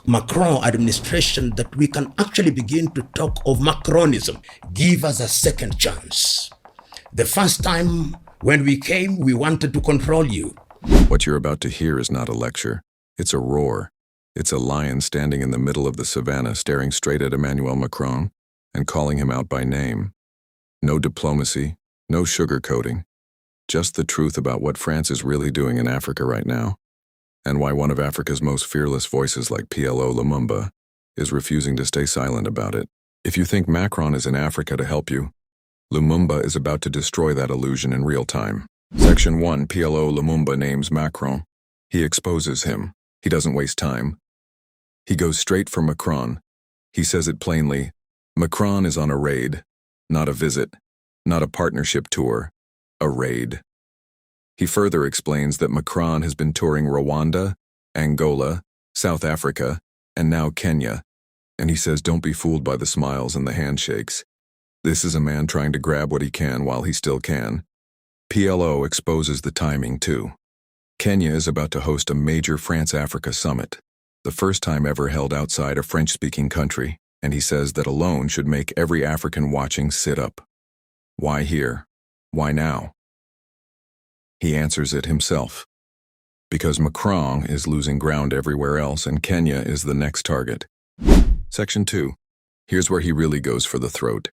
Macron administration that we can actually begin to talk of Macronism. Give us a second chance. The first time when we came, we wanted to control you. What you're about to hear is not a lecture. It's a roar. It's a lion standing in the middle of the savannah staring straight at Emmanuel Macron and calling him out by name. No diplomacy, no sugarcoating. Just the truth about what France is really doing in Africa right now, and why one of Africa's most fearless voices like PLO Lumumba is refusing to stay silent about it. If you think Macron is in Africa to help you, Lumumba is about to destroy that illusion in real time. Section 1, PLO Lumumba names Macron. He exposes him. He doesn't waste time. He goes straight for Macron. He says it plainly. Macron is on a raid, not a visit, not a partnership tour, a raid. He further explains that Macron has been touring Rwanda, Angola, South Africa, and now Kenya, and he says don't be fooled by the smiles and the handshakes. This is a man trying to grab what he can while he still can. PLO exposes the timing too. Kenya is about to host a major France-Africa summit, the first time ever held outside a French-speaking country, and he says that alone should make every African watching sit up. Why here? Why now? He answers it himself. Because Macron is losing ground everywhere else and Kenya is the next target. Section 2. Here's where he really goes for the throat.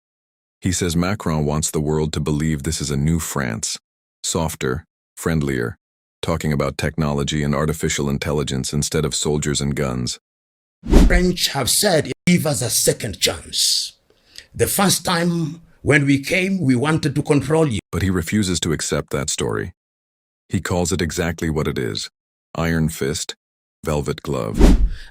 He says Macron wants the world to believe this is a new France, softer, friendlier, talking about technology and artificial intelligence instead of soldiers and guns. French have said, give us a second chance. The first time when we came, we wanted to control you. But he refuses to accept that story. He calls it exactly what it is: iron fist, velvet glove.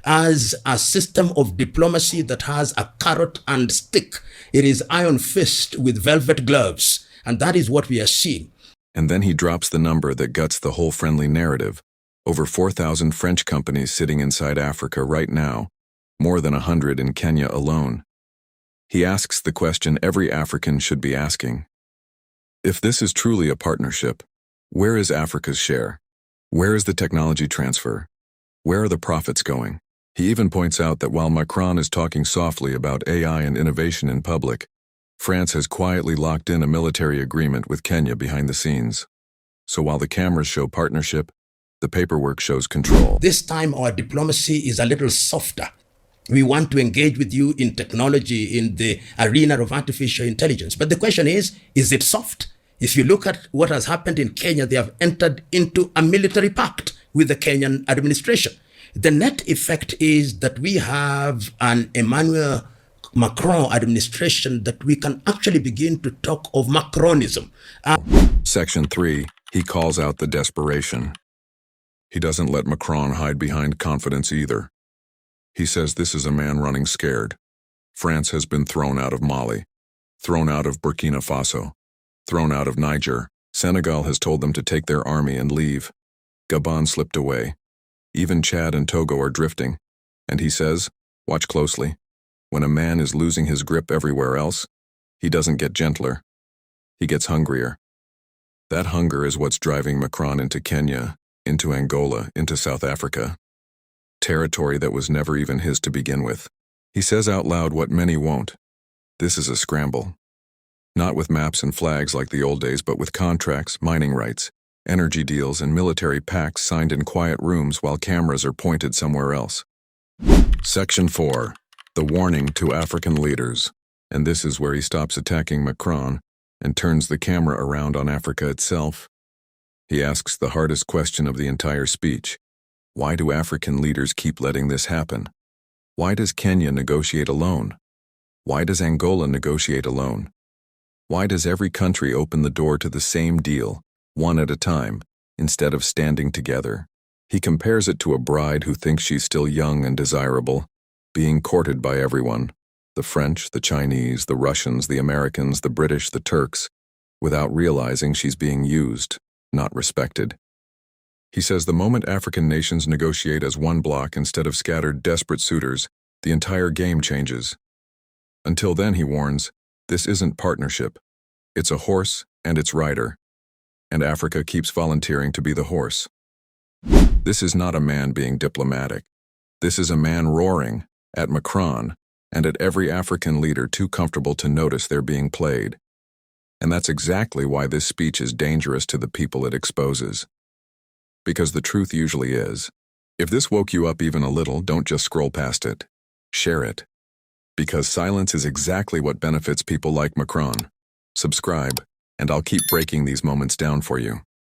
As a system of diplomacy that has a carrot and stick, it is iron fist with velvet gloves. And that is what we are seeing. And then he drops the number that guts the whole friendly narrative. Over 4,000 French companies sitting inside Africa right now, more than 100 in Kenya alone. He asks the question every African should be asking. If this is truly a partnership, where is Africa's share? Where is the technology transfer? Where are the profits going? He even points out that while Macron is talking softly about AI and innovation in public, France has quietly locked in a military agreement with Kenya behind the scenes. So while the cameras show partnership, the paperwork shows control. This time our diplomacy is a little softer. We want to engage with you in technology, in the arena of artificial intelligence. But the question is it soft? If you look at what has happened in Kenya, they have entered into a military pact with the Kenyan administration. The net effect is that we have an Emmanuel Macron administration that we can actually begin to talk of Macronism. Section 3, he calls out the desperation. He doesn't let Macron hide behind confidence either. He says this is a man running scared. France has been thrown out of Mali, thrown out of Burkina Faso, thrown out of Niger. Senegal has told them to take their army and leave. Gabon slipped away. Even Chad and Togo are drifting. And he says, watch closely. When a man is losing his grip everywhere else, he doesn't get gentler. He gets hungrier. That hunger is what's driving Macron into Kenya, into Angola, into South Africa. Territory that was never even his to begin with. He says out loud what many won't. This is a scramble. Not with maps and flags like the old days, but with contracts, mining rights, energy deals, and military pacts signed in quiet rooms while cameras are pointed somewhere else. Section 4. The warning to African leaders. And this is where he stops attacking Macron and turns the camera around on Africa itself. He asks the hardest question of the entire speech. Why do African leaders keep letting this happen? Why does Kenya negotiate alone? Why does Angola negotiate alone? Why does every country open the door to the same deal, one at a time, instead of standing together? He compares it to a bride who thinks she's still young and desirable, being courted by everyone, the French, the Chinese, the Russians, the Americans, the British, the Turks, without realizing she's being used, not respected. He says the moment African nations negotiate as one bloc instead of scattered, desperate suitors, the entire game changes. Until then, he warns, this isn't partnership. It's a horse and its rider. And Africa keeps volunteering to be the horse. This is not a man being diplomatic. This is a man roaring at Macron and at every African leader too comfortable to notice they're being played. And that's exactly why this speech is dangerous to the people it exposes. Because the truth usually is, if this woke you up even a little, don't just scroll past it. Share it. Because silence is exactly what benefits people like Macron. Subscribe, and I'll keep breaking these moments down for you.